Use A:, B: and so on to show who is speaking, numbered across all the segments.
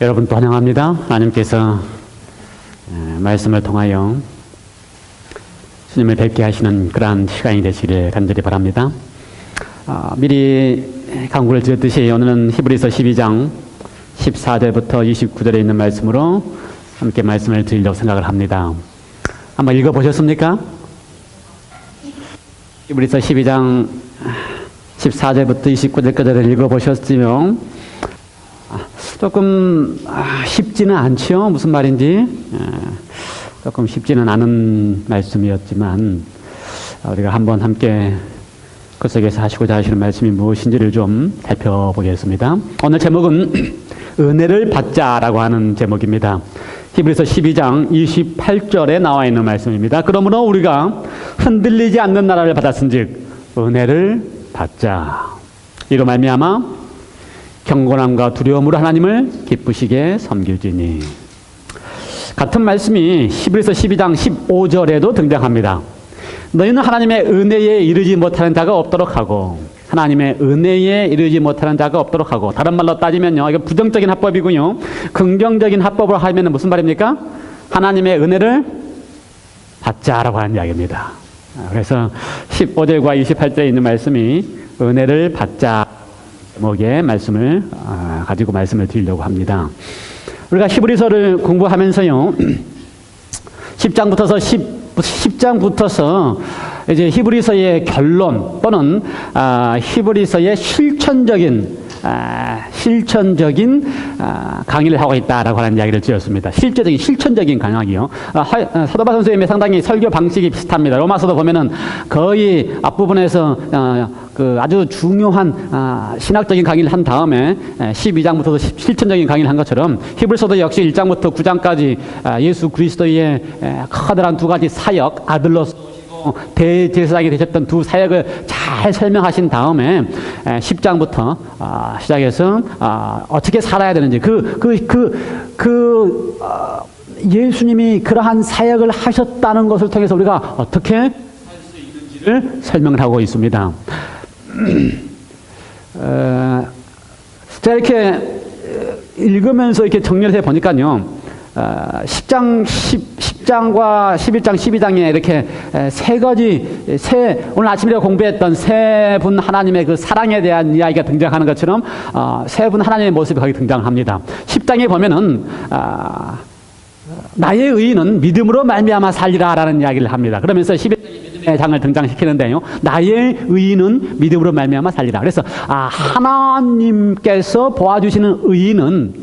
A: 여러분 또 환영합니다. 하나님께서 말씀을 통하여 주님을 뵙게 하시는 그러한 시간이 되시길 간절히 바랍니다. 미리 강구를 드렸듯이 오늘은 히브리서 12장 14절부터 29절에 있는 말씀으로 함께 말씀을 드리려고 생각을 합니다. 한번 읽어보셨습니까? 히브리서 12장 14절부터 29절까지를 읽어보셨으면 조금 쉽지는 않죠. 무슨 말인지 조금 쉽지는 않은 말씀이었지만 우리가 한번 함께 그 속에서 하시고자 하시는 말씀이 무엇인지를 좀 살펴보겠습니다. 오늘 제목은 은혜를 받자라고 하는 제목입니다. 히브리서 12장 28절에 나와 있는 말씀입니다. 그러므로 우리가 흔들리지 않는 나라를 받았은즉 은혜를 받자. 이로 말미암아 경건함과 두려움으로 하나님을 기쁘시게 섬길지니. 같은 말씀이 히브리서 12장 15절에도 등장합니다. 너희는 하나님의 은혜에 이르지 못하는 자가 없도록 하고, 하나님의 은혜에 이르지 못하는 자가 없도록 하고. 다른 말로 따지면요, 이거 부정적인 합법이고요, 긍정적인 합법으로 하면 무슨 말입니까? 하나님의 은혜를 받자라고 하는 이야기입니다. 그래서 15절과 28절에 있는 말씀이 은혜를 받자 제목의 말씀을 가지고 말씀을 드리려고 합니다. 우리가 히브리서를 공부하면서요, 10장부터서 이제 히브리서의 결론 또는 히브리서의 실천적인 강의를 하고 있다라고 하는 이야기를 드렸습니다. 실천적인 강의요. 사도바 선생님의 상당히 설교 방식이 비슷합니다. 로마서도 보면은 거의 앞부분에서 아주 중요한 신학적인 강의를 한 다음에 12장부터도 실천적인 강의를 한 것처럼 히브리서도 역시 1장부터 9장까지 예수 그리스도의 커다란 두 가지 사역, 아들로서 대제사장이 되셨던 두 사역을 잘 설명하신 다음에 10장부터 시작해서 어떻게 살아야 되는지 예수님이 그러한 사역을 하셨다는 것을 통해서 우리가 어떻게 할 수 있는지를 설명을 하고 있습니다. 제가 이렇게 읽으면서 이렇게 정리를 해 보니까요, 10장과 11장, 12장에 이렇게 오늘 아침에 공부했던 세 분 하나님의 그 사랑에 대한 이야기가 등장하는 것처럼 세 분 하나님의 모습이 거기 등장합니다. 10장에 보면은 나의 의인은 믿음으로 말미암아 살리라라는 이야기를 합니다. 그러면서 11장에 믿음의 장을 등장시키는데요, 나의 의인은 믿음으로 말미암아 살리라. 그래서 하나님께서 보아주시는 의인은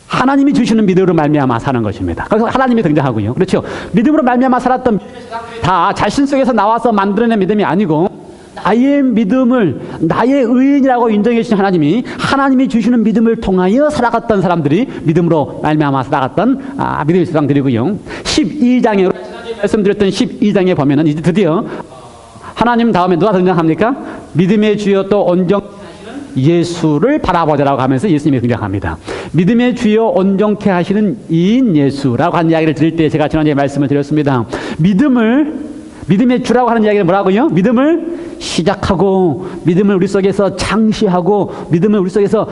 A: 하나님이 주시는 믿음으로 말미암아 사는 것입니다. 그래서 하나님이 등장하고요. 그렇죠. 믿음으로 말미암아 살았던 믿음의 세상들이 다 자신 속에서 나와서 만들어낸 믿음이 아니고, 나의 믿음을 나의 의인이라고 인정해 주신 하나님이 주시는 믿음을 통하여 살아갔던 사람들이 믿음으로 말미암아 살아갔던 믿음의 세상들이고요. 12장에 말씀드렸던 12장에 보면은 이제 드디어 하나님 다음에 누가 등장합니까? 믿음의 주여 또 온전케 예수를 바라보자라고 하면서 예수님이 등장합니다. 믿음의 주여 온전케 하시는 이인 예수라고 하는 이야기를 드릴 때 제가 지난주에 말씀을 드렸습니다. 믿음의 주라고 하는 이야기는 뭐라고요? 믿음을 시작하고, 믿음을 우리 속에서 장시하고, 믿음을 우리 속에서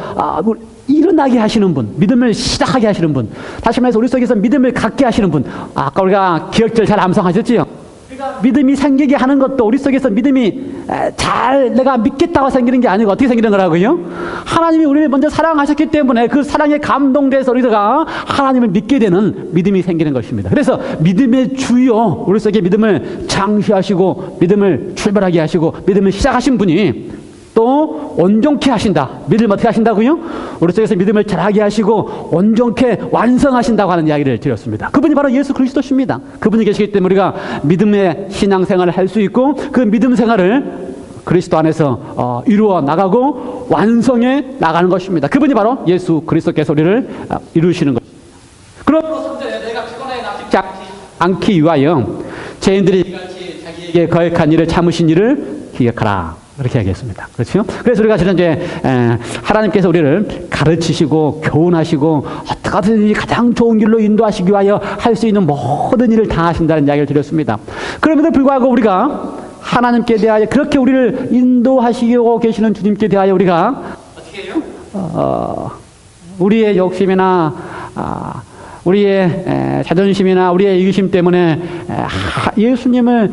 A: 일어나게 하시는 분, 믿음을 시작하게 하시는 분, 다시 말해서 우리 속에서 믿음을 갖게 하시는 분. 아까 우리가 기억절 잘 암송하셨지요? 믿음이 생기게 하는 것도 우리 속에서 믿음이 내가 믿겠다고 생기는 게 아니고 어떻게 생기는 거라고요? 하나님이 우리를 먼저 사랑하셨기 때문에 그 사랑에 감동돼서 우리가 하나님을 믿게 되는 믿음이 생기는 것입니다. 그래서 믿음의 주요, 우리 속에 믿음을 장시하시고 믿음을 출발하게 하시고 믿음을 시작하신 분이 또 온전케 하신다. 믿음을 어떻게 하신다고요? 우리 속에서 믿음을 자라게 하시고 온전케 완성하신다고 하는 이야기를 드렸습니다. 그분이 바로 예수 그리스도십니다. 그분이 계시기 때문에 우리가 믿음의 신앙생활을 할 수 있고, 그 믿음 생활을 그리스도 안에서 이루어 나가고 완성해 나가는 것입니다. 그분이 바로 예수 그리스도께서 우리를 이루시는 것입니다. 그러므로 내가 피곤하게 나지 않기 위하여 죄인들이 이같이 자기에게 거역한 일을 참으신 일을 기억하라. 그렇게 하겠습니다. 그렇죠? 그래서 우리가 지난주에 하나님께서 우리를 가르치시고 교훈하시고 어떻게든 가장 좋은 길로 인도하시기 위하여 할 수 있는 모든 일을 다 하신다는 이야기를 드렸습니다. 그럼에도 불구하고 우리가 하나님께 대하여 그렇게 우리를 인도하시고 계시는 주님께 대하여 우리가 어떻게 해요? 우리의 욕심이나 우리의 자존심이나 우리의 이기심 때문에 예수님을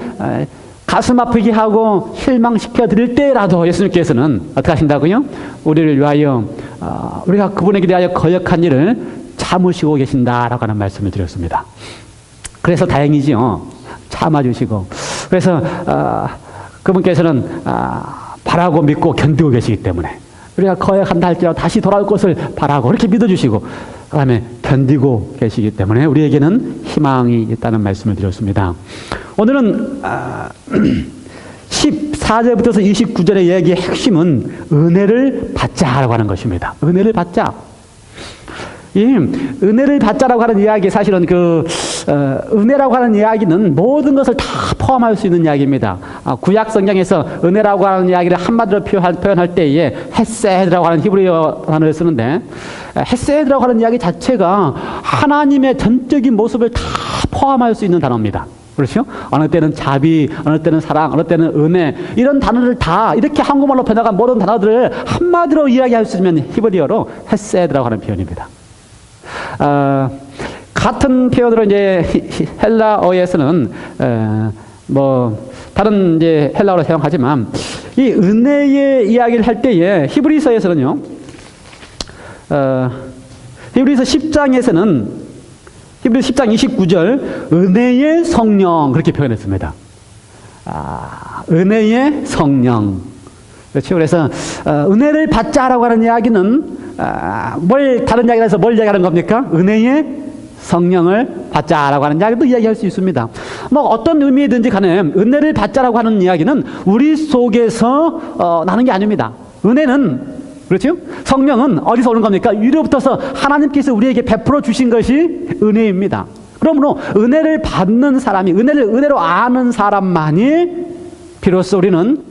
A: 가슴 아프게 하고 실망시켜 드릴 때라도 예수님께서는 어떻게 하신다고요? 우리를 위하여 우리가 그분에게 대하여 거역한 일을 참으시고 계신다라고 하는 말씀을 드렸습니다. 그래서 다행이지요. 참아주시고 그래서 그분께서는 바라고 믿고 견디고 계시기 때문에 우리가 거역한다 할지라도 다시 돌아올 것을 바라고 그렇게 믿어주시고 그 다음에 견디고 계시기 때문에 우리에게는 희망이 있다는 말씀을 드렸습니다. 오늘은 14절부터 29절의 이야기의 핵심은 은혜를 받자라고 하는 것입니다. 은혜를 받자. 이 은혜를 받자라고 하는 이야기 사실은 은혜라고 하는 이야기는 모든 것을 다 포함할 수 있는 이야기입니다. 구약 성경에서 은혜라고 하는 이야기를 한마디로 표현할 때에 헤세드라고 하는 히브리어 단어를 쓰는데 헤세드라고 하는 이야기 자체가 하나님의 전적인 모습을 다 포함할 수 있는 단어입니다. 그렇죠? 어느 때는 자비, 어느 때는 사랑, 어느 때는 은혜 이런 단어를 다 이렇게 한국말로 변화간 모든 단어들을 한마디로 이야기할 수 있는 히브리어로 헤세드라고 하는 표현입니다. 같은 표현으로 이제 헬라어에서는 다른 이제 헬라어로 사용하지만 이 은혜의 이야기를 할 때에 히브리서에서는요, 히브리서 10장에서는 히브리서 10장 29절 은혜의 성령 그렇게 표현했습니다. 은혜의 성령. 그렇죠. 그래서 은혜를 받자라고 하는 이야기는 다른 이야기에서 뭘 이야기하는 겁니까? 은혜의 성령을 받자라고 하는 이야기도 이야기할 수 있습니다. 어떤 의미든지 간에 은혜를 받자라고 하는 이야기는 우리 속에서 나는 게 아닙니다. 은혜는 그렇죠? 성령은 어디서 오는 겁니까? 위로부터서 하나님께서 우리에게 베풀어 주신 것이 은혜입니다. 그러므로 은혜를 받는 사람이 은혜로 아는 사람만이 비로소 우리는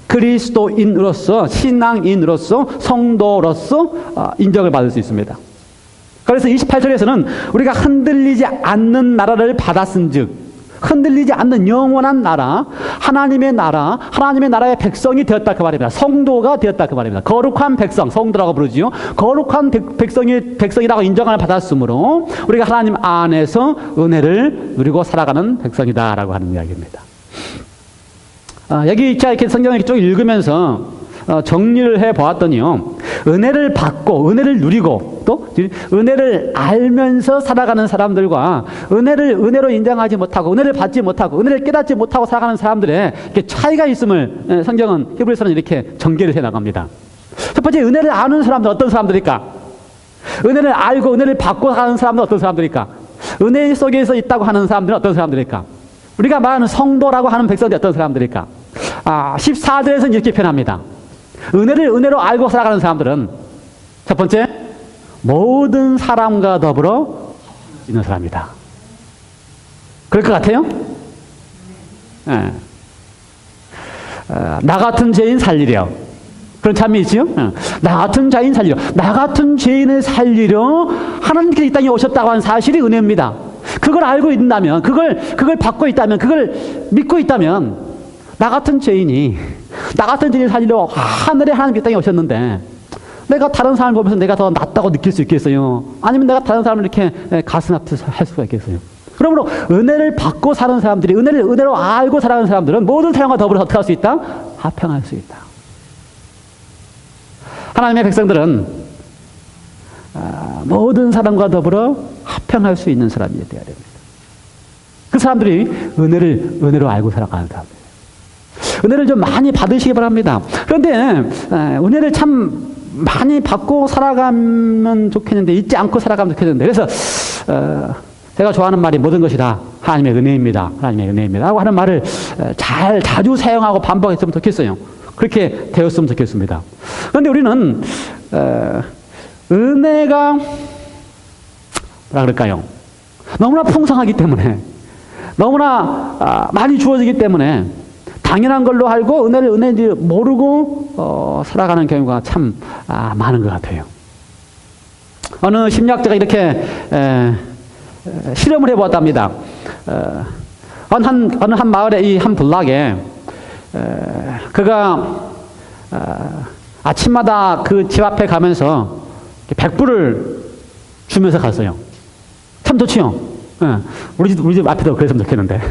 A: 그리스도인으로서 신앙인으로서 성도로서 인정을 받을 수 있습니다. 그래서 28절에서는 우리가 흔들리지 않는 나라를 받았은즉 흔들리지 않는 영원한 나라, 하나님의 나라의 백성이 되었다 그 말입니다. 성도가 되었다 그 말입니다. 거룩한 백성, 성도라고 부르지요. 거룩한 백성이라고 인정을 받았으므로 우리가 하나님 안에서 은혜를 누리고 살아가는 백성이다라고 하는 이야기입니다. 여기 이렇게 성경을 쭉 읽으면서 정리를 해 보았더니요, 은혜를 받고 은혜를 누리고 또 은혜를 알면서 살아가는 사람들과 은혜로 인정하지 못하고 은혜를 받지 못하고 은혜를 깨닫지 못하고 살아가는 사람들의 차이가 있음을 성경은 히브리서는 이렇게 전개를 해 나갑니다. 첫 번째, 은혜를 아는 사람들 어떤 사람들일까? 은혜를 알고 은혜를 받고 사는 사람들은 어떤 사람들일까? 은혜 속에서 있다고 하는 사람들은 어떤 사람들일까? 우리가 말하는 성도라고 하는 백성들이 어떤 사람들일까? 14절에서는 이렇게 표현합니다. 은혜로 알고 살아가는 사람들은 첫 번째, 모든 사람과 더불어 있는 사람이다. 그럴 것 같아요? 네. 나 같은 죄인 살리려. 그런 참이 있지요? 나 같은 죄인 살리려. 나 같은 죄인을 살리려 하나님께서 이 땅에 오셨다고 하는 사실이 은혜입니다. 그걸 알고 있다면, 그걸 받고 있다면, 그걸 믿고 있다면, 나 같은 죄인을 살리려 하늘에 하나님 이 땅에 오셨는데 내가 다른 사람을 보면서 내가 더 낫다고 느낄 수 있겠어요? 아니면 내가 다른 사람을 이렇게 가슴 아프게 할 수가 있겠어요? 그러므로 은혜를 받고 사는 사람들이 은혜로 알고 살아가는 사람들은 모든 사람과 더불어 어떻게 할 수 있다? 화평할 수 있다. 하나님의 백성들은 모든 사람과 더불어 화평할 수 있는 사람이 되어야 됩니다. 그 사람들이 은혜로 알고 살아가는 사람들. 은혜를 좀 많이 받으시기 바랍니다. 그런데 은혜를 참 많이 받고 살아가면 좋겠는데 잊지 않고 살아가면 좋겠는데 그래서 제가 좋아하는 말이 모든 것이 다 하나님의 은혜입니다. 하나님의 은혜입니다. 라고 하는 말을 자주 사용하고 반복했으면 좋겠어요. 그렇게 되었으면 좋겠습니다. 그런데 우리는 은혜가 뭐라 그럴까요? 너무나 풍성하기 때문에 너무나 많이 주어지기 때문에 당연한 걸로 알고 은혜를 모르고 살아가는 경우가 참 많은 것 같아요. 어느 심리학자가 이렇게 실험을 해보았답니다. 어느 한 마을의 이 한 블락에 그가 아침마다 그 집 앞에 가면서 100불을 주면서 갔어요. 참 좋지요? 우리 집 앞에도 그랬으면 좋겠는데.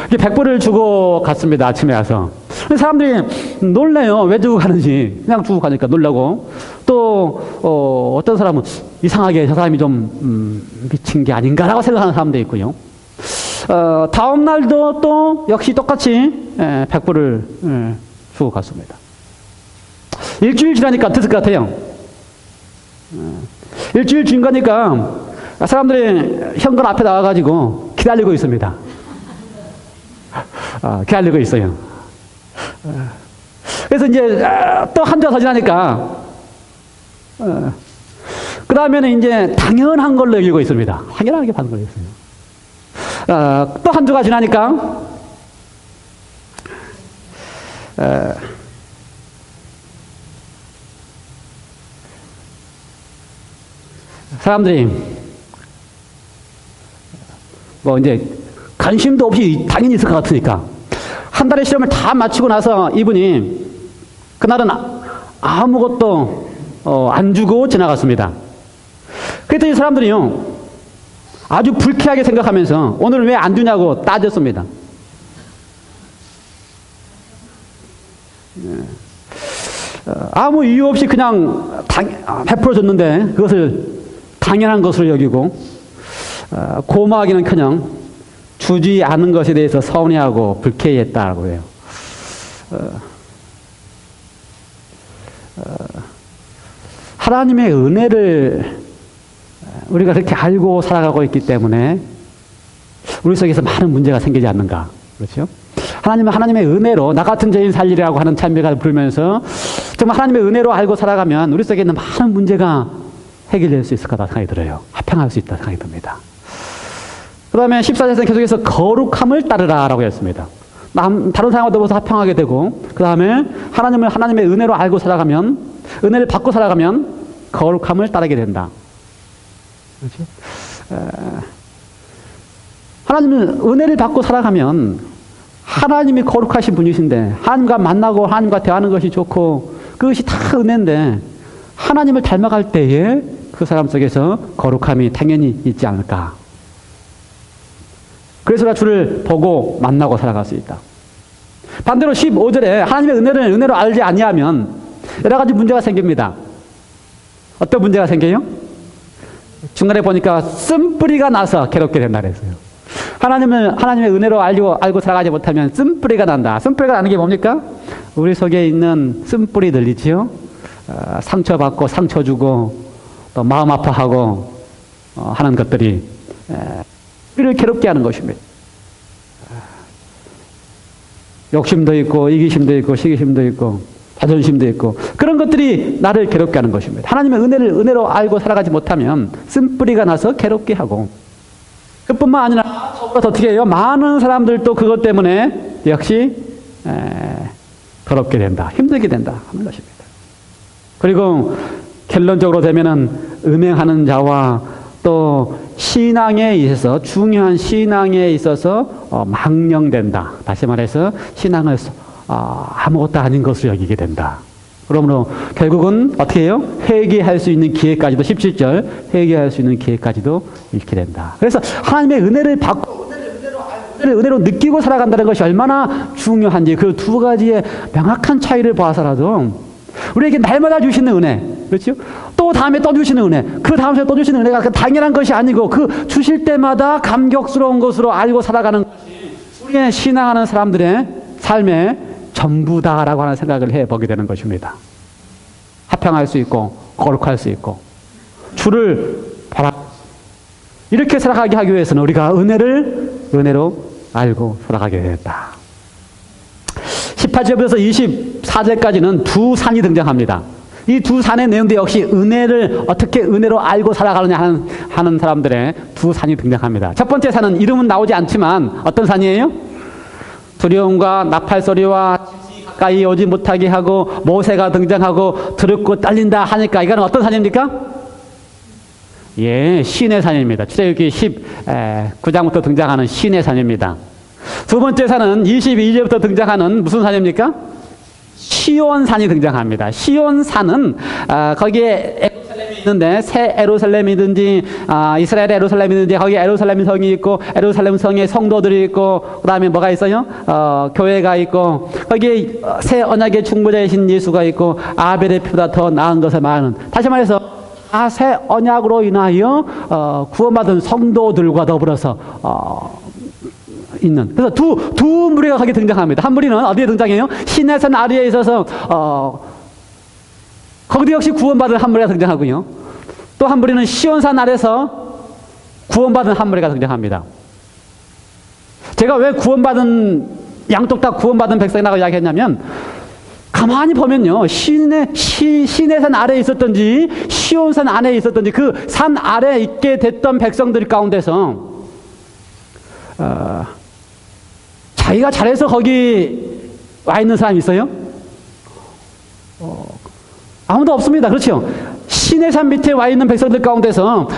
A: 100불을 주고 갔습니다. 아침에 와서. 사람들이 놀래요. 왜 주고 가는지. 그냥 주고 가니까 놀라고. 또 어떤 사람은 이상하게 저 사람이 좀 미친 게 아닌가라고 생각하는 사람도 있고요. 다음 날도 또 역시 똑같이 100불을 주고 갔습니다. 일주일 지나니까 어땠을 것 같아요? 일주일 지나니까 사람들이 현관 앞에 나와가지고 기다리고 있습니다. 기다리고 있어요. 그래서 이제 또 한 주 더 지나니까 그 다음에는 이제 당연한 걸로 여기고 있습니다. 당연하게 받는 걸로 있어요. 또 한 주가 지나니까 사람들이 뭐 이제 관심도 없이 당연히 있을 것 같으니까 한 달의 시험을 다 마치고 나서 이분이 그날은 아무것도 안 주고 지나갔습니다. 그랬더니 사람들이요 아주 불쾌하게 생각하면서 오늘 왜 안 주냐고 따졌습니다. 아무 이유 없이 그냥 베풀어 줬는데 그것을 당연한 것으로 여기고 고마워하기는커녕 주지 않은 것에 대해서 서운해하고 불쾌했다고 해요. 하나님의 은혜를 우리가 그렇게 알고 살아가고 있기 때문에 우리 속에서 많은 문제가 생기지 않는가. 그렇죠? 하나님의 은혜로 나 같은 죄인 살리라고 하는 찬미가 부르면서 정말 하나님의 은혜로 알고 살아가면 우리 속에 있는 많은 문제가 해결될 수 있을 거다 생각이 들어요. 화평할 수 있다 생각이 듭니다. 그 다음에 14절에서 계속해서 거룩함을 따르라라고 했습니다. 다른 사람과 더불어서 화평하게 되고 그 다음에 하나님의 은혜로 알고 살아가면 은혜를 받고 살아가면 거룩함을 따르게 된다. 그렇죠? 하나님은 은혜를 받고 살아가면 하나님이 거룩하신 분이신데 하나님과 만나고 하나님과 대화하는 것이 좋고 그것이 다 은혜인데 하나님을 닮아갈 때에 그 사람 속에서 거룩함이 당연히 있지 않을까. 그래서 주를 보고 만나고 살아갈 수 있다. 반대로 15절에 하나님의 은혜로 알지 아니하면 여러 가지 문제가 생깁니다. 어떤 문제가 생겨요? 중간에 보니까 쓴뿌리가 나서 괴롭게 된다 그랬어요. 하나님의 은혜로 알고 살아가지 못하면 쓴뿌리가 난다. 쓴뿌리가 나는 게 뭡니까? 우리 속에 있는 쓴뿌리들 있지요? 상처받고 상처 주고 또 마음 아파하고 하는 것들이 우리를 괴롭게 하는 것입니다. 욕심도 있고 이기심도 있고 시기심도 있고 자존심도 있고 그런 것들이 나를 괴롭게 하는 것입니다. 하나님의 은혜로 알고 살아가지 못하면 쓴뿌리가 나서 괴롭게 하고 그뿐만 아니라 어떻게 해요? 많은 사람들도 그것 때문에 역시 더럽게 된다. 힘들게 된다 하는 것입니다. 그리고 결론적으로 되면은 음행하는 자와 또 신앙에 있어서 중요한 신앙에 있어서 망령된다. 다시 말해서 신앙을 아무것도 아닌 것으로 여기게 된다. 그러므로 결국은 어떻게 해요? 회개할 수 있는 기회까지도 17절 회개할 수 있는 기회까지도 잃게 된다. 그래서 하나님의 은혜를 받고 은혜로 느끼고 살아간다는 것이 얼마나 중요한지 그 두 가지의 명확한 차이를 봐서라도 우리에게 날마다 주시는 은혜, 그렇죠? 또 다음에 또 주시는 은혜, 그 다음에 또 주시는 은혜가 당연한 것이 아니고 그 주실 때마다 감격스러운 것으로 알고 살아가는 것이 우리의 신앙하는 사람들의 삶의 전부다라고 하는 생각을 해보게 되는 것입니다. 화평할 수 있고 거룩할 수 있고 주를 바라 이렇게 살아가게 하기 위해서는 우리가 은혜로 알고 살아가게 됐다. 18절부터 24절까지는 두 산이 등장합니다. 이 두 산의 내용도 역시 어떻게 은혜로 알고 살아가느냐 하는 사람들의 두 산이 등장합니다. 첫 번째 산은 이름은 나오지 않지만 어떤 산이에요? 두려움과 나팔 소리와 가까이 오지 못하게 하고 모세가 등장하고 두렵고 떨린다 하니까 이거는 어떤 산입니까? 신의 산입니다. 출애굽기 19장부터 등장하는 신의 산입니다. 두 번째 산은 22절부터 등장하는 무슨 산입니까? 시온산이 등장합니다. 시온산은 거기에 에루살렘이 있는데 새 에루살렘이든지 이스라엘의 에루살렘이든지 거기 에루살렘 성이 있고 에루살렘 성에 성도들이 있고 그다음에 뭐가 있어요? 교회가 있고 거기에 새 언약의 중보자이신 예수가 있고 아벨의 피보다 더 나은 것을 말하는, 다시 말해서 새 언약으로 인하여 구원받은 성도들과 더불어서 있는, 그래서 두 무리가 거기 등장합니다. 한 무리는 어디에 등장해요? 시내산 아래에 있어서 거기도 역시 구원받은 한 무리가 등장하고요. 또 한 무리는 시온산 아래에서 구원받은 한 무리가 등장합니다. 제가 왜 양쪽 다 구원받은 백성이라고 이야기했냐면, 가만히 보면요, 시내산 아래에 있었던지 시온산 안에 있었던지 그 산 아래에 있게 됐던 백성들 가운데서 자기가 잘해서 거기 와 있는 사람이 있어요? 아무도 없습니다. 그렇죠? 시내산 밑에 와 있는 백성들 가운데서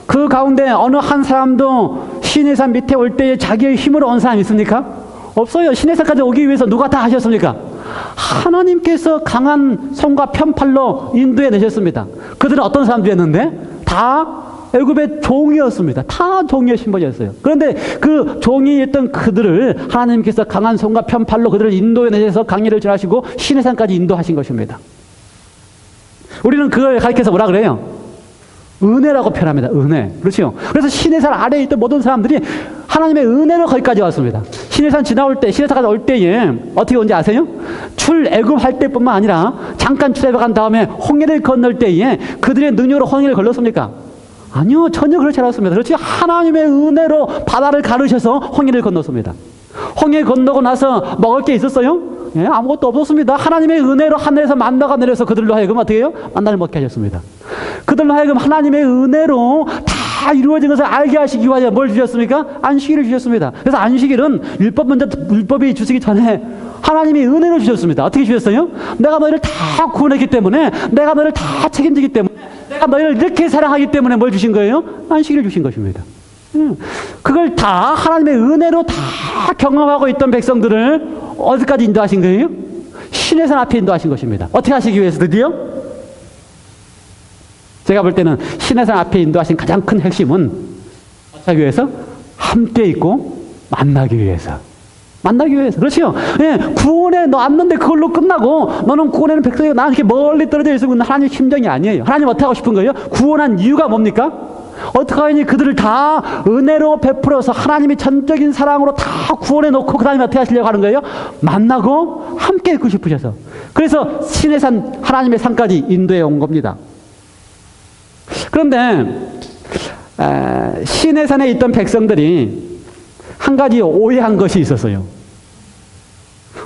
A: 그 가운데 어느 한 사람도 시내산 밑에 올 때에 자기의 힘으로 온 사람이 있습니까? 없어요. 시내산까지 오기 위해서 누가 다 하셨습니까? 하나님께서 강한 손과 편팔로 인도해 내셨습니다. 그들은 어떤 사람들이었는데? 다 애굽의 종이었습니다. 다 종이의 신분이었어요. 그런데 그 종이였던 그들을 하나님께서 강한 손과 편팔로 그들을 인도해 내셔서 강의를 전하시고 시내산까지 인도하신 것입니다. 우리는 그걸 가르쳐서 뭐라 그래요? 은혜라고 표현합니다. 은혜. 그렇죠? 그래서 시내산 아래에 있던 모든 사람들이 하나님의 은혜로 거기까지 왔습니다. 시내산 지나올 때, 시내산까지 올 때에 어떻게 온지 아세요? 출애굽할 때뿐만 아니라 잠깐 출애굽한 다음에 홍해를 건널 때에 그들의 능력으로 홍해를 걸렀습니까? 아니요, 전혀 그렇지 않았습니다. 그렇지? 하나님의 은혜로 바다를 가르셔서 홍해를 건넜습니다. 홍해 건너고 나서 먹을 게 있었어요? 예, 아무것도 없었습니다. 하나님의 은혜로 하늘에서 만나가 내려서 그들로 하여금 어떻게 해요? 만나를 먹게 하셨습니다. 그들로 하여금 하나님의 은혜로 다 이루어진 것을 알게 하시기 위하여 뭘 주셨습니까? 안식일을 주셨습니다. 그래서 안식일은 율법이 주시기 전에 하나님이 은혜로 주셨습니다. 어떻게 주셨어요? 내가 너희를 다 구원했기 때문에, 내가 너희를 다 책임지기 때문에, 내가 너희를 이렇게 사랑하기 때문에 뭘 주신 거예요? 안식일을 주신 것입니다. 그걸 다 하나님의 은혜로 다 경험하고 있던 백성들을 어디까지 인도하신 거예요? 시내산 앞에 인도하신 것입니다. 어떻게 하시기 위해서 드디어? 제가 볼 때는 시내산 앞에 인도하신 가장 큰 핵심은 어떻게 하기 위해서? 함께 있고 만나기 위해서. 만나기 위해서. 그렇죠? 예, 구원에 너 왔는데 그걸로 끝나고 너는 구원에는 백성이고 나는 이렇게 멀리 떨어져 있으면 하나님의 심정이 아니에요. 하나님 어떻게 하고 싶은 거예요? 구원한 이유가 뭡니까? 어떻게 하니 그들을 다 은혜로 베풀어서 하나님이 전적인 사랑으로 다 구원해 놓고 그 다음에 어떻게 하시려고 하는 거예요? 만나고 함께 있고 싶으셔서. 그래서 시내산 하나님의 산까지 인도해 온 겁니다. 그런데 시내산에 있던 백성들이 한 가지 오해한 것이 있었어요.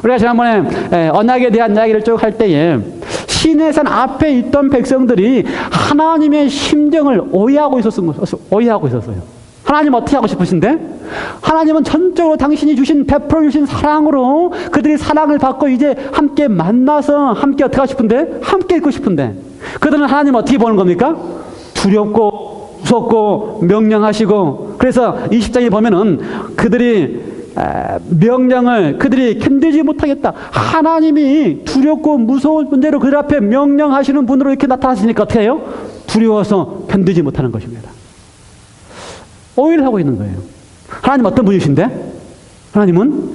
A: 우리가 지난번에 언약에 대한 이야기를 쭉 할 때에 시내산 앞에 있던 백성들이 하나님의 심정을 오해하고 있었어요. 하나님 어떻게 하고 싶으신데? 하나님은 전적으로 당신이 베풀어 주신 사랑으로 그들이 사랑을 받고 이제 함께 만나서 함께 어떻게 하고 싶은데? 함께 있고 싶은데. 그들은 하나님 어떻게 보는 겁니까? 두렵고 무섭고 명령하시고, 그래서 20장에 보면은 그들이 명령을 그들이 견디지 못하겠다. 하나님이 두렵고 무서운 문제로 그들 앞에 명령하시는 분으로 이렇게 나타나시니까 어떻게 해요? 두려워서 견디지 못하는 것입니다. 오해를 하고 있는 거예요. 하나님 어떤 분이신데? 하나님은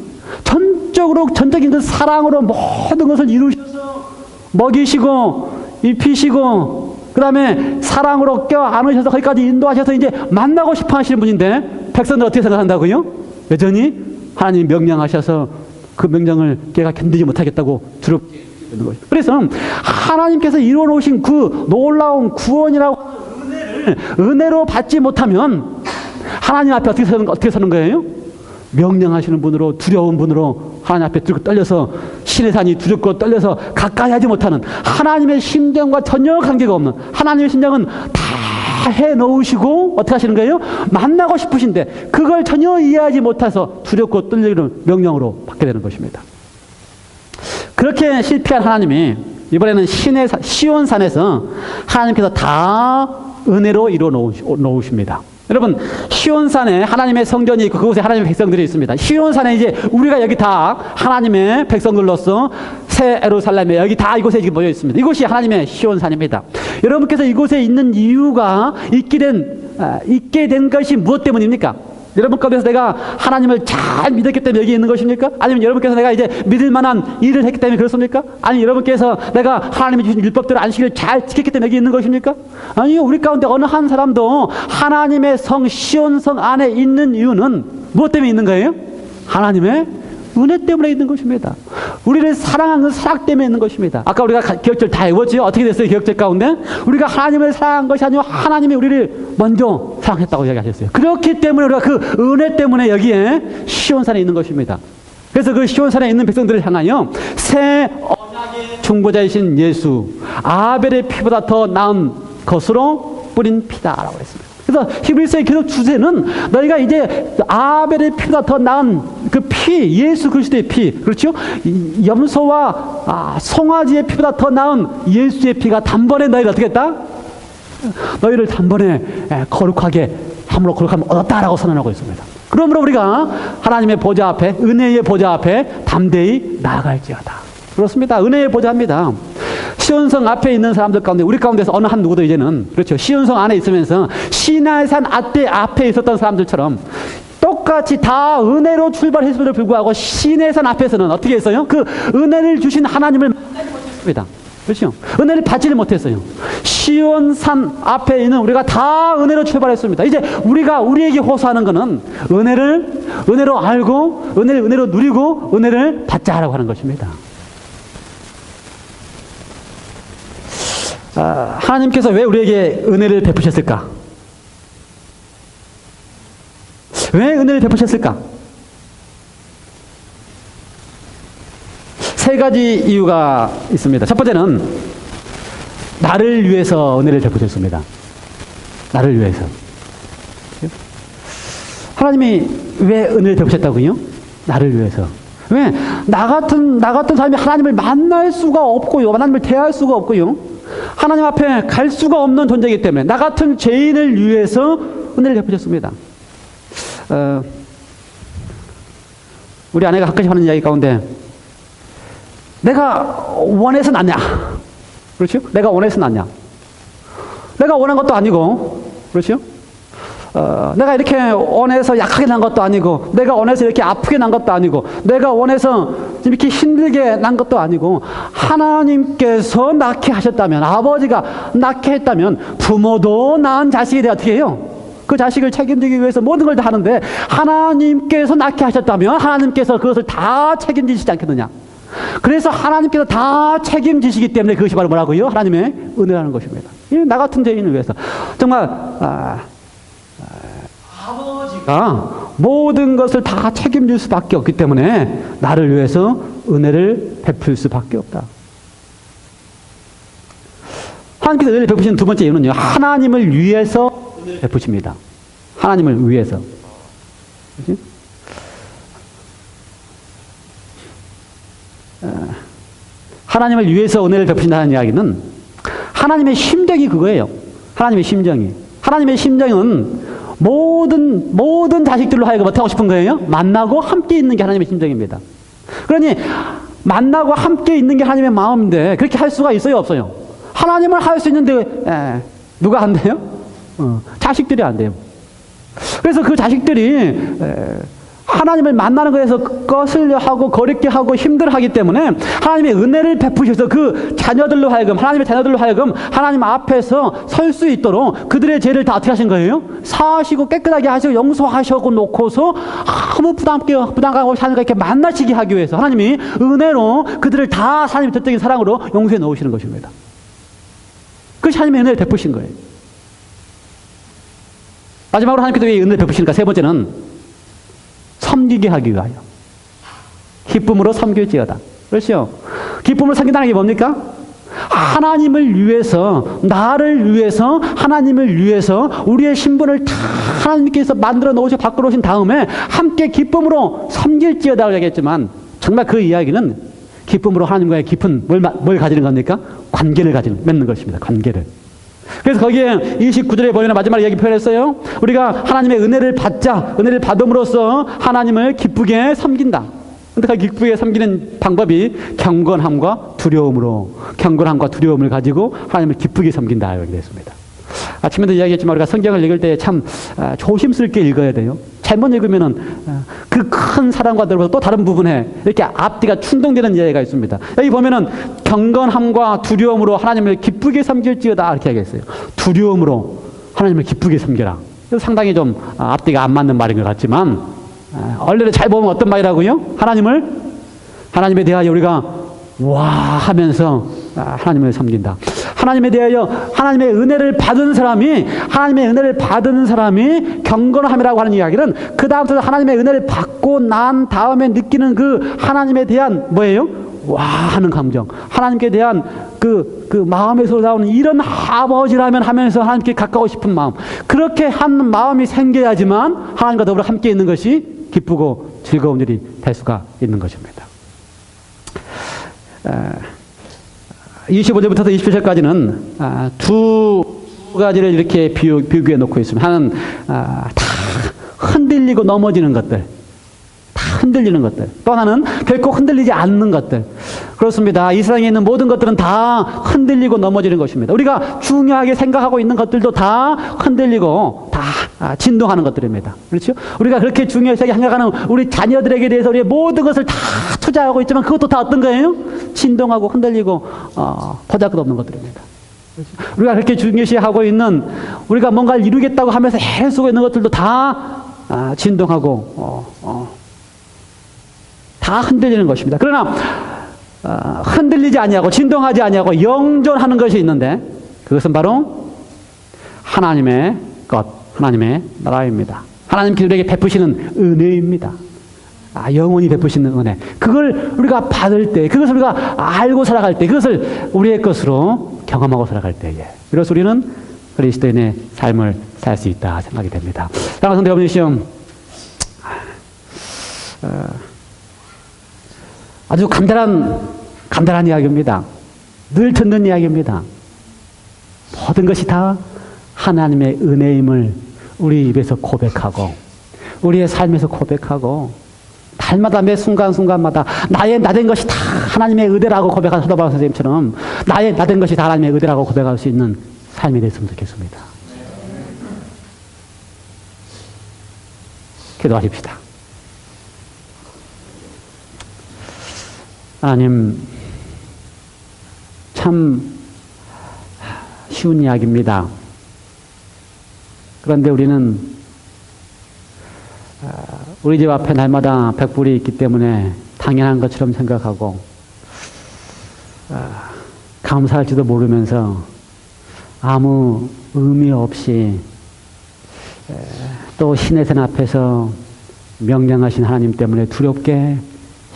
A: 전적인 그 사랑으로 모든 것을 이루셔서 먹이시고 입히시고 그 다음에 사랑으로 껴안으셔서 거기까지 인도하셔서 이제 만나고 싶어 하시는 분인데 백성들 어떻게 생각한다고요? 여전히 하나님이 명령하셔서 그 명령을 걔가 견디지 못하겠다고 두렵게 되는 거죠. 그래서 하나님께서 이루어놓으신 그 놀라운 구원이라고 은혜로 받지 못하면 하나님 앞에 어떻게 서는 거예요? 명령하시는 분으로, 두려운 분으로 하나님 앞에 들고 떨려서 시내산이 두렵고 떨려서 가까이 하지 못하는, 하나님의 심정과 전혀 관계가 없는, 하나님의 심정은 다 해놓으시고 어떻게 하시는 거예요? 만나고 싶으신데 그걸 전혀 이해하지 못해서 두렵고 떨리는 명령으로 받게 되는 것입니다. 그렇게 실패한 하나님이 이번에는 시온산에서 하나님께서 다 은혜로 이루어 놓으십니다. 여러분, 시온산에 하나님의 성전이 있고 그곳에 하나님의 백성들이 있습니다. 시온산에 이제 우리가 여기 다 하나님의 백성들로서 새 예루살렘에 여기 다 이곳에 지금 모여 있습니다. 이곳이 하나님의 시온산입니다. 여러분께서 이곳에 있는 이유가 있게 된 것이 무엇 때문입니까? 여러분 가운데서 내가 하나님을 잘 믿었기 때문에 여기 있는 것입니까? 아니면 여러분께서 내가 이제 믿을 만한 일을 했기 때문에 그렇습니까? 아니면 여러분께서 내가 하나님이 주신 율법대로 안식일을 잘 지켰기 때문에 여기 있는 것입니까? 아니요. 우리 가운데 어느 한 사람도 하나님의 성 시온성 안에 있는 이유는 무엇 때문에 있는 거예요? 하나님의 은혜 때문에 있는 것입니다. 우리를 사랑하는 사랑 때문에 있는 것입니다. 아까 우리가 기억절 다 외웠죠? 어떻게 됐어요? 기억절 가운데? 우리가 하나님을 사랑한 것이 아니고 하나님이 우리를 먼저 사랑했다고 이야기하셨어요. 그렇기 때문에 우리가 그 은혜 때문에 여기에 시온산에 있는 것입니다. 그래서 그 시온산에 있는 백성들을 향하여 새 언약의 중보자이신 예수, 아벨의 피보다 더 나은 것으로 뿌린 피다라고 했습니다. 그래서 히브리서의 기록 주제는 너희가 이제 아벨의 피보다 더 나은 그 피, 예수 그리스도의 피, 그렇죠? 염소와 송아지의 피보다 더 나은 예수의 피가 단번에 너희를 어떻게 했다? 너희를 단번에 거룩하게 함으로 거룩함을 얻었다라고 선언하고 있습니다. 그러므로 우리가 하나님의 보좌 앞에, 은혜의 보좌 앞에 담대히 나아갈지어다. 그렇습니다. 은혜의 보좌입니다. 시온성 앞에 있는 사람들 가운데 우리 가운데서 어느 한 누구도 이제는 그렇죠. 시온성 안에 있으면서 시나이산 앞에 있었던 사람들처럼 똑같이 다 은혜로 출발했음에도 불구하고 시내산 앞에서는 어떻게 했어요? 그 은혜를 주신 하나님을 만나지 못했습니다. 그렇죠? 은혜를 받지를 못했어요. 시온산 앞에 있는 우리가 다 은혜로 출발했습니다. 이제 우리에게 호소하는 것은 은혜로 알고 은혜로 누리고 은혜를 받자라고 하는 것입니다. 하나님께서 왜 우리에게 은혜를 베푸셨을까? 왜 은혜를 베푸셨을까? 세 가지 이유가 있습니다. 첫 번째는 나를 위해서 은혜를 베푸셨습니다. 나를 위해서. 하나님이 왜 은혜를 베푸셨다고요? 나를 위해서. 왜? 나 같은 사람이 하나님을 만날 수가 없고요. 하나님을 대할 수가 없고요. 하나님 앞에 갈 수가 없는 존재이기 때문에 나 같은 죄인을 위해서 은혜를 베푸셨습니다. 우리 아내가 가끔씩 하는 이야기 가운데 내가 원해서 낳냐? 그렇죠? 내가 원해서 낳냐? 내가 원한 것도 아니고, 그렇죠? 내가 이렇게 원해서 약하게 난 것도 아니고, 내가 원해서 이렇게 아프게 난 것도 아니고, 내가 원해서 이렇게 힘들게 난 것도 아니고, 하나님께서 낳게 하셨다면, 아버지가 낳게 했다면, 부모도 낳은 자식에 대해 어떻게 해요? 그 자식을 책임지기 위해서 모든 걸 다 하는데, 하나님께서 낳게 하셨다면, 하나님께서 그것을 다 책임지시지 않겠느냐? 그래서 하나님께서 다 책임지시기 때문에 그것이 바로 뭐라고요? 하나님의 은혜라는 것입니다. 나 같은 죄인을 위해서. 정말, 아버지가 모든 것을 다 책임질 수밖에 없기 때문에 나를 위해서 은혜를 베풀 수밖에 없다. 하나님께서 은혜를 베푸시는 두 번째 이유는요. 하나님을 위해서 은혜를 베푸십니다. 하나님을 위해서. 그렇지? 하나님을 위해서 은혜를 베푸신다는 이야기는 하나님의 심정이 그거예요. 하나님의 심정이. 하나님의 심정은 모든 자식들로 하여금 어떻게 하고 싶은 거예요? 만나고 함께 있는 게 하나님의 심정입니다. 그러니 만나고 함께 있는 게 하나님의 마음인데 그렇게 할 수가 있어요? 없어요? 하나님을 할 수 있는데 누가 안 돼요? 자식들이 안 돼요. 그래서 그 자식들이 하나님을 만나는 것에서 거슬려 하고 거리게 하고 힘들어하기 때문에 하나님의 은혜를 베푸셔서 그 자녀들로 하여금 하나님의 자녀들로 하여금 하나님 앞에서 설 수 있도록 그들의 죄를 다 어떻게 하신 거예요? 사하시고 깨끗하게 하시고 용서하시고 놓고서 아무 부담감 없이 하나님과 이렇게 만나시게 하기 위해서 하나님이 은혜로 그들을 다 하나님의 전적인 사랑으로 용서해 놓으시는 것입니다. 그것이 하나님의 은혜를 베푸신 거예요. 마지막으로 하나님께서 왜 은혜를 베푸시니까 세 번째는 섬기게 하기 위하여 기쁨으로 섬길지어다. 그렇죠? 기쁨으로 섬긴다는 게 뭡니까? 하나님을 위해서, 나를 위해서, 하나님을 위해서 우리의 신분을 다 하나님께서 만들어 놓으시고 바꿔 놓으신 다음에 함께 기쁨으로 섬길지어다라고 얘기했지만 정말 그 이야기는 기쁨으로 하나님과의 깊은 뭘 가지는 겁니까? 관계를 맺는 것입니다. 관계를. 그래서 거기에 29절에 보면 마지막 이야기 표현했어요. 우리가 하나님의 은혜를 받자, 은혜를 받음으로써 하나님을 기쁘게 섬긴다. 근데 그 기쁘게 섬기는 방법이 경건함과 두려움을 가지고 하나님을 기쁘게 섬긴다 이렇게 됐습니다. 아침에도 이야기했지만 우리가 성경을 읽을 때 참 조심스럽게 읽어야 돼요. 잘못 읽으면은 그 큰 사랑과 들어서 또 다른 부분에 이렇게 앞뒤가 충동되는 이야기가 있습니다. 여기 보면은 경건함과 두려움으로 하나님을 기쁘게 섬길지어다 이렇게 하겠어요. 두려움으로 하나님을 기쁘게 섬겨라. 상당히 좀 앞뒤가 안 맞는 말인 것 같지만 원래는 잘 보면 어떤 말이라고요? 하나님에 대하여 우리가 와 하면서 하나님을 섬긴다. 하나님에 대하여 하나님의 은혜를 받은 사람이 경건함이라고 하는 이야기는 그 다음부터 하나님의 은혜를 받고 난 다음에 느끼는 그 하나님에 대한 뭐예요? 와 하는 감정. 하나님께 대한 그 마음에서 나오는 이런 아버지라면 하면서 하나님께 가까워 싶은 마음. 그렇게 한 마음이 생겨야지만 하나님과 더불어 함께 있는 것이 기쁘고 즐거운 일이 될 수가 있는 것입니다. 25절부터 27절까지는 두 가지를 이렇게 비교해 놓고 있습니다. 하나는 다 흔들리고 넘어지는 것들, 또 하나는 결코 흔들리지 않는 것들. 그렇습니다. 이 세상에 있는 모든 것들은 다 흔들리고 넘어지는 것입니다. 우리가 중요하게 생각하고 있는 것들도 다 흔들리고 다 진동하는 것들입니다. 그렇죠? 우리가 그렇게 중요하게 생각하는 우리 자녀들에게 대해서 우리의 모든 것을 다 투자하고 있지만 그것도 다 어떤 거예요? 진동하고 흔들리고 보잘것없는 것들입니다. 그렇죠? 우리가 그렇게 중요시하고 있는 우리가 뭔가를 이루겠다고 하면서 애쓰고 있는 것들도 다 진동하고 다 흔들리는 것입니다. 그러나 흔들리지 아니하고 진동하지 아니하고 영존하는 것이 있는데 그것은 바로 하나님의 것, 하나님의 나라입니다. 하나님께서 우리에게 베푸시는 은혜입니다. 영원히 베푸시는 은혜. 그걸 우리가 받을 때, 그것을 우리가 알고 살아갈 때, 그것을 우리의 것으로 경험하고 살아갈 때에 그래서 우리는 그리스도인의 삶을 살 수 있다 생각이 됩니다. 사랑하는 성도 여러분이시여, 아주 간단한 이야기입니다. 늘 듣는 이야기입니다. 모든 것이 다 하나님의 은혜임을 우리 입에서 고백하고 우리의 삶에서 고백하고 날마다 매 순간순간마다 나된 것이 다 하나님의 의대라고 고백한 사도바울 선생님처럼 나된 것이 다 하나님의 의대라고 고백할 수 있는 삶이 됐으면 좋겠습니다. 기도하십시다. 하나님, 참 쉬운 이야기입니다. 그런데 우리는 우리 집 앞에 날마다 벽불이 있기 때문에 당연한 것처럼 생각하고 감사할지도 모르면서 아무 의미 없이 또 신의 산 앞에서 명령하신 하나님 때문에 두렵게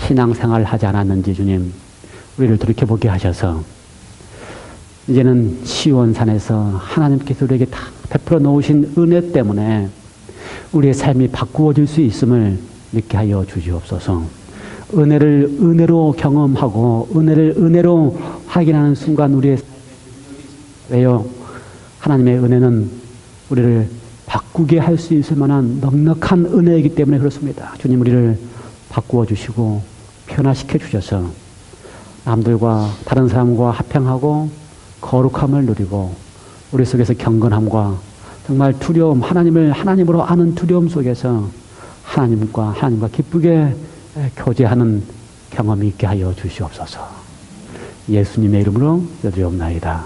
A: 신앙생활을 하지 않았는지 주님 우리를 돌이켜보게 하셔서 이제는 시온산에서 하나님께서 우리에게 다 베풀어 놓으신 은혜 때문에 우리의 삶이 바꾸어질 수 있음을 믿게 하여 주시옵소서. 은혜를 은혜로 경험하고 은혜를 은혜로 확인하는 순간 우리의 왜요? 하나님의 은혜는 우리를 바꾸게 할 수 있을 만한 넉넉한 은혜이기 때문에 그렇습니다. 주님 우리를 바꾸어 주시고 변화시켜 주셔서 남들과 다른 사람과 화평하고 거룩함을 누리고 우리 속에서 경건함과 정말 두려움, 하나님을 하나님으로 아는 두려움 속에서 하나님과 기쁘게 교제하는 경험이 있게 하여 주시옵소서. 예수님의 이름으로 기도드리옵나이다.